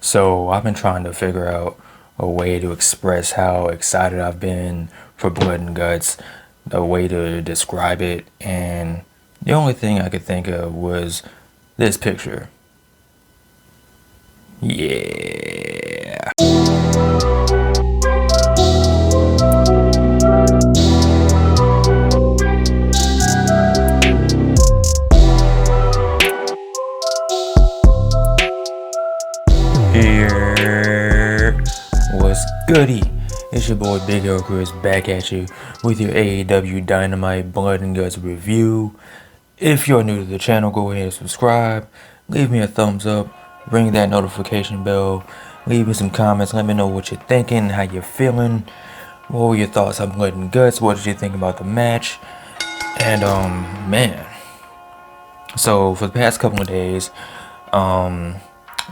So I've been trying to figure out a way to express how excited I've been for Blood and Guts, a way to describe it, and the only thing I could think of was this picture. Yeah. Here. What's goody? It's your boy Big L Chris back at you with your AEW Dynamite Blood and Guts review. If you're new to the channel, go ahead and subscribe. Leave me a thumbs up. Ring that notification bell. Leave me some comments. Let me know what you're thinking, how you're feeling. What were your thoughts on Blood and Guts? What did you think about the match? And man. So for the past couple of days,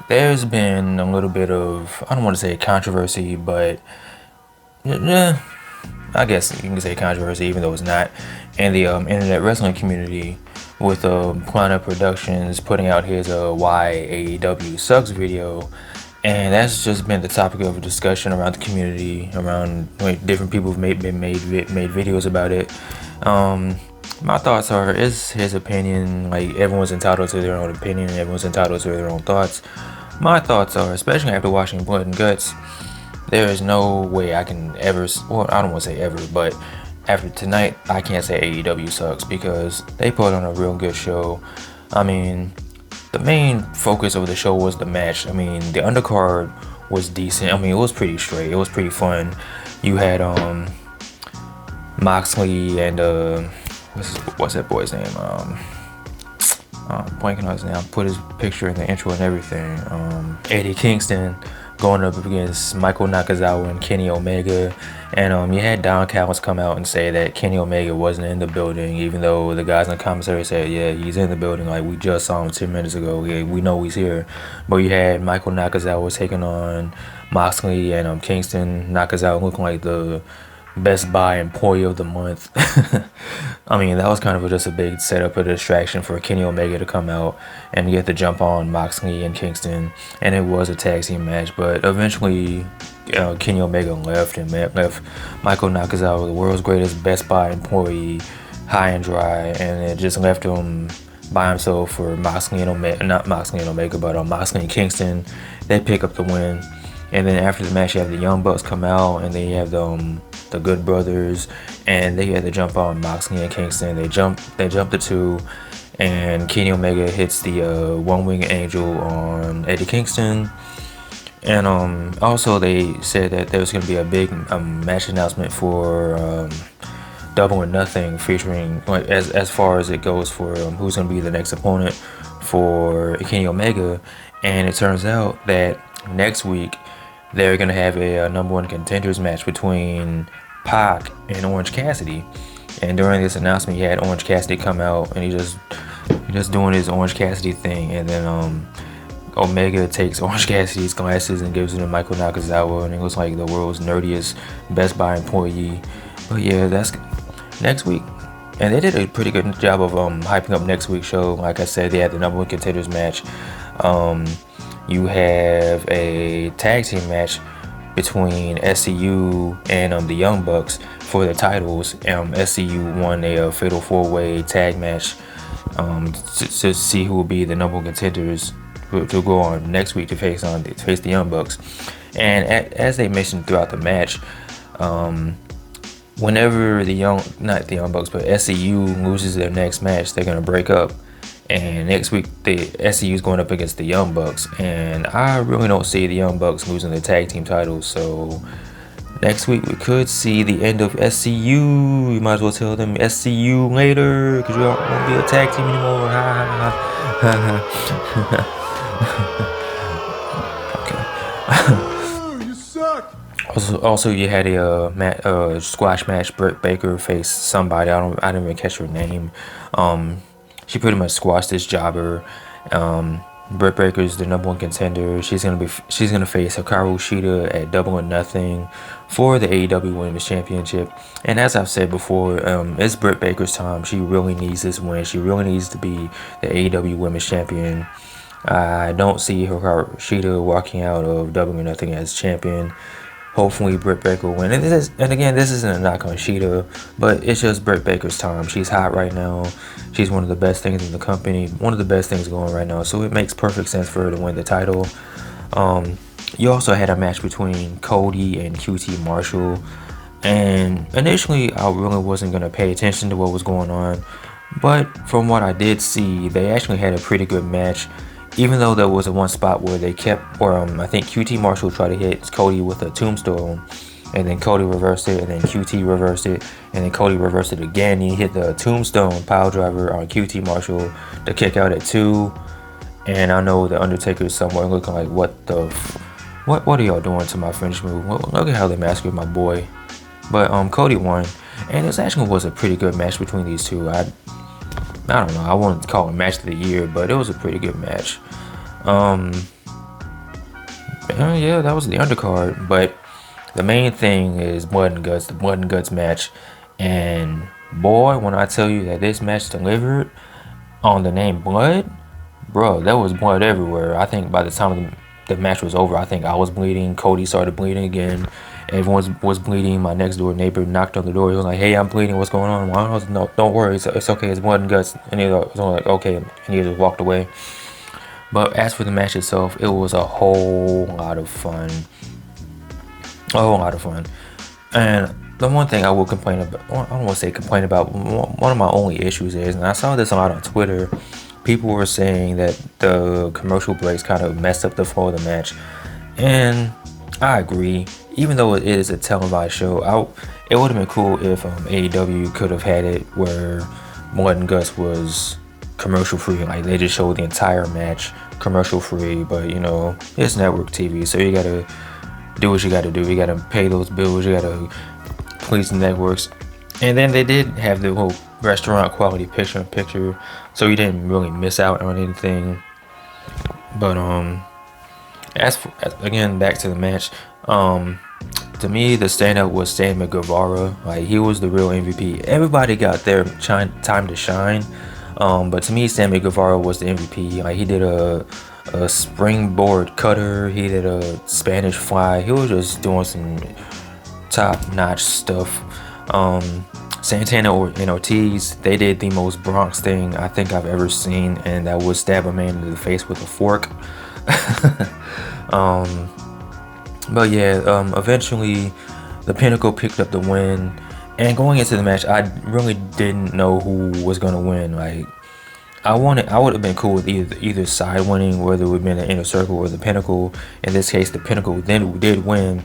there's been a little bit of, I don't want to say controversy, but I guess you can say controversy even though it's not, in the internet wrestling community with Planet Productions putting out his Why AEW Sucks video. And that's just been the topic of a discussion around the community, around different people have made videos about it. My thoughts are, it's his opinion. Like, everyone's entitled to their own opinion, everyone's entitled to their own thoughts. My thoughts are, especially after watching Blood and Guts, there is no way I can ever, well, I don't want to say ever, but after tonight, I can't say AEW sucks because they put on a real good show. I mean, the main focus of the show was the match. I mean, the undercard was decent. I mean, it was pretty straight. It was pretty fun. You had Moxley and what's that boy's name? Blanking on his name. I put his picture in the intro and everything. Eddie Kingston going up against Michael Nakazawa and Kenny Omega. And you had Don Callis come out and say that Kenny Omega wasn't in the building, even though the guys in the commissary said, yeah, he's in the building. Like, we just saw him 10 minutes ago. Yeah, we know he's here. But you had Michael Nakazawa taking on Moxley and Kingston. Nakazawa looking like the Best Buy employee of the month. I mean, that was kind of just a big setup, a distraction for Kenny Omega to come out and get to jump on Moxley and Kingston. And it was a tag team match, but eventually Kenny Omega left and left Michael Nakazawa, the world's greatest Best Buy employee, high and dry, and it just left him by himself for Moxley and Omega, not Moxley and Omega, but Moxley and Kingston. They pick up the win. And then after the match, you have the Young Bucks come out, and then you have the Good Brothers, and they had to jump on Moxley and Kingston. They jump the two, and Kenny Omega hits the One-Winged Angel on Eddie Kingston. And also they said that there was going to be a big match announcement for Double or Nothing, featuring, as far as it goes, for who's going to be the next opponent for Kenny Omega. And it turns out that next week they're going to have a number one contenders match between Pac and Orange Cassidy. And during this announcement, you had Orange Cassidy come out, and he just doing his Orange Cassidy thing. And then Omega takes Orange Cassidy's glasses and gives it to Michael Nakazawa, and it looks like the world's nerdiest Best Buy employee. But yeah, that's next week. And they did a pretty good job of hyping up next week's show. Like I said, they had the number one contenders match. You have a tag team match between SCU and the Young Bucks for the titles. SCU won a fatal four-way tag match to see who will be the number one contenders to go on next week to face the Young Bucks. And as they mentioned throughout the match, whenever not the Young Bucks, but SCU loses their next match, they're gonna break up. And next week, the SCU is going up against the Young Bucks, and I really don't see the Young Bucks losing the tag team titles. So next week we could see the end of SCU. You might as well tell them SCU later, because you don't want to be a tag team anymore. Okay. You suck. Also, you had a squash match. Britt Baker faced somebody. I didn't even catch her name. She pretty much squashed this jobber. Britt Baker's the number one contender. She's gonna face Hikaru Shida at Double or Nothing for the AEW Women's Championship. And as I've said before, it's Britt Baker's time. She really needs this win. She really needs to be the AEW Women's Champion. I don't see Hikaru Shida walking out of Double or Nothing as champion. Hopefully Britt Baker will win. And again, this isn't a knock on Shida, but it's just Britt Baker's time. She's hot right now. She's one of the best things in the company. One of the best things going right now. So it makes perfect sense for her to win the title. You also had a match between Cody and QT Marshall. And initially, I really wasn't going to pay attention to what was going on. But from what I did see, they actually had a pretty good match. Even though there was a one spot where they kept, or I think QT Marshall tried to hit Cody with a tombstone, and then Cody reversed it, and then QT reversed it, and then Cody reversed it again. He hit the tombstone pile driver on QT Marshall to kick out at 2. And I know the Undertaker is somewhere looking like, what are y'all doing to my finish move? Well, look at how they massacred my boy. But Cody won, and this actually was a pretty good match between these two. I don't know, I wouldn't call it match of the year, but it was a pretty good match. Yeah, that was the undercard, but the main thing is Blood and Guts, the Blood and Guts match. And boy, when I tell you that this match delivered on the name Blood, bro, there was blood everywhere. I think by the time the match was over, I think I was bleeding. Cody started bleeding again. Everyone was bleeding. My next door neighbor knocked on the door. He was like, "Hey, I'm bleeding. What's going on?" Well, I was, "No, don't worry. It's okay. It's Blood and Guts." And he was like, "Okay." And he just walked away. But as for the match itself, it was a whole lot of fun. A whole lot of fun. And the one thing I will complain about, I don't want to say complain about, one of my only issues is, and I saw this a lot on Twitter, people were saying that the commercial breaks kind of messed up the flow of the match. And I agree. Even though it is a televised show, it would have been cool if AEW could have had it where Blood and Guts was commercial free. Like, they just showed the entire match commercial free. But, you know, it's network TV, so you gotta do what you gotta do. You gotta pay those bills. You gotta please the networks. And then they did have the whole restaurant quality picture-in-picture, so you didn't really miss out on anything. But again, back to the match. To me, the standout was Sammy Guevara. Like, he was the real MVP. Everybody got their time to shine, but to me, Sammy Guevara was the MVP. Like, he did a springboard cutter. He did a Spanish fly. He was just doing some top-notch stuff. Santana and Ortiz, they did the most Bronx thing I think I've ever seen, and that was stab a man in the face with a fork. But yeah, eventually the Pinnacle picked up the win, and going into the match, I really didn't know who was gonna win. Like, I would have been cool with either side winning, whether it would have been the Inner Circle or the Pinnacle. In this case, the Pinnacle then did win,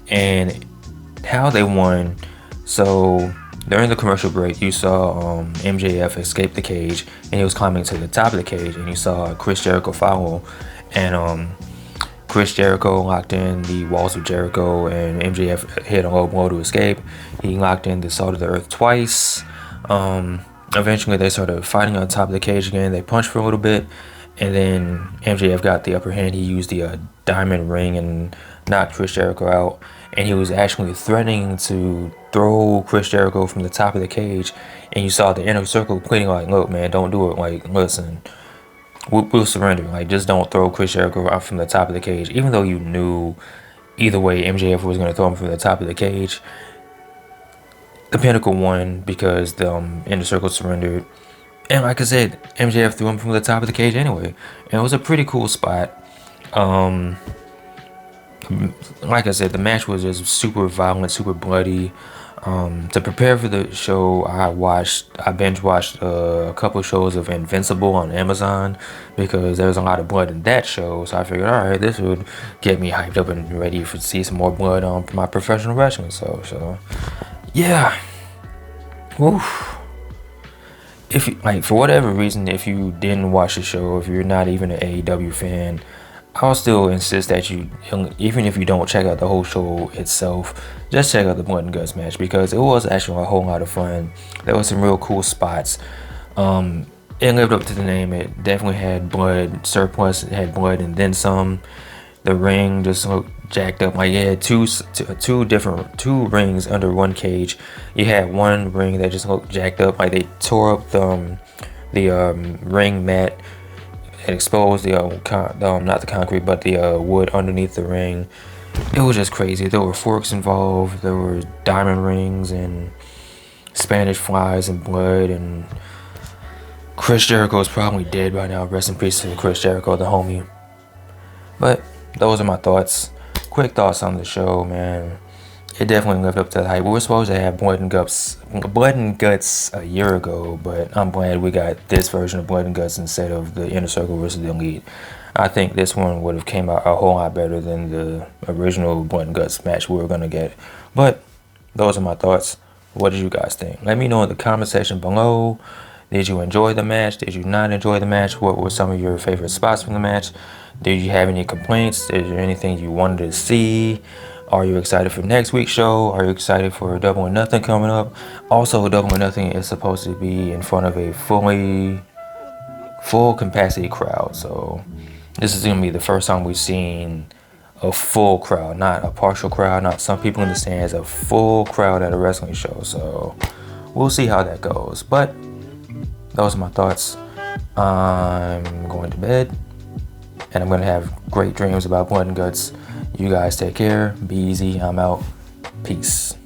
and how they won. So during the commercial break, you saw MJF escape the cage, and he was climbing to the top of the cage, and you saw Chris Jericho follow, and Chris Jericho locked in the walls of Jericho, and MJF hit a low blow to escape. He locked in the Salt of the Earth twice. Eventually, they started fighting on top of the cage again. They punched for a little bit, and then MJF got the upper hand. He used the diamond ring and knocked Chris Jericho out. And he was actually threatening to throw Chris Jericho from the top of the cage. And you saw the Inner Circle pleading like, "Look, man, don't do it. Like, listen, we'll surrender. Like, just don't throw Chris Jericho out from the top of the cage." Even though you knew either way MJF was going to throw him from the top of the cage, the Pinnacle won because the Inner Circle surrendered. And like I said, MJF threw him from the top of the cage anyway. And it was a pretty cool spot. Like I said, the match was just super violent, super bloody. To prepare for the show, I binge watched a couple shows of Invincible on Amazon because there was a lot of blood in that show. So I figured, all right, this would get me hyped up and ready to see some more blood on my professional wrestling. So yeah, oof. If you, like, for whatever reason, if you didn't watch the show, if you're not even an AEW fan, I'll still insist that you, even if you don't check out the whole show itself, just check out the Blood and Guts match because it was actually a whole lot of fun. There was some real cool spots. It lived up to the name. It definitely had blood surplus. It had blood and then some. The ring just looked jacked up. Like, it had two rings under one cage. You had one ring that just looked jacked up. Like, they tore up the ring mat. it exposed the not the concrete, but the wood underneath the ring. It was just crazy. There were forks involved. There were diamond rings and Spanish flies and blood. And Chris Jericho is probably dead by now. Rest in peace to Chris Jericho, the homie. But those are my thoughts. Quick thoughts on the show, man. It definitely lived up to the hype. We were supposed to have Blood and Guts a year ago, but I'm glad we got this version of Blood and Guts instead of the Inner Circle versus the Elite. I think this one would have came out a whole lot better than the original Blood and Guts match we were gonna get. But those are my thoughts. What did you guys think? Let me know in the comment section below. Did you enjoy the match? Did you not enjoy the match? What were some of your favorite spots from the match? Did you have any complaints? Is there anything you wanted to see? Are you excited for next week's show? Are you excited for Double or Nothing coming up? Also, Double or Nothing is supposed to be in front of a full capacity crowd. So this is going to be the first time we've seen a full crowd, not a partial crowd, not some people in the stands, a full crowd at a wrestling show. So we'll see how that goes. But those are my thoughts. I'm going to bed, and I'm going to have great dreams about Blood and Guts. You guys take care. Be easy. I'm out. Peace.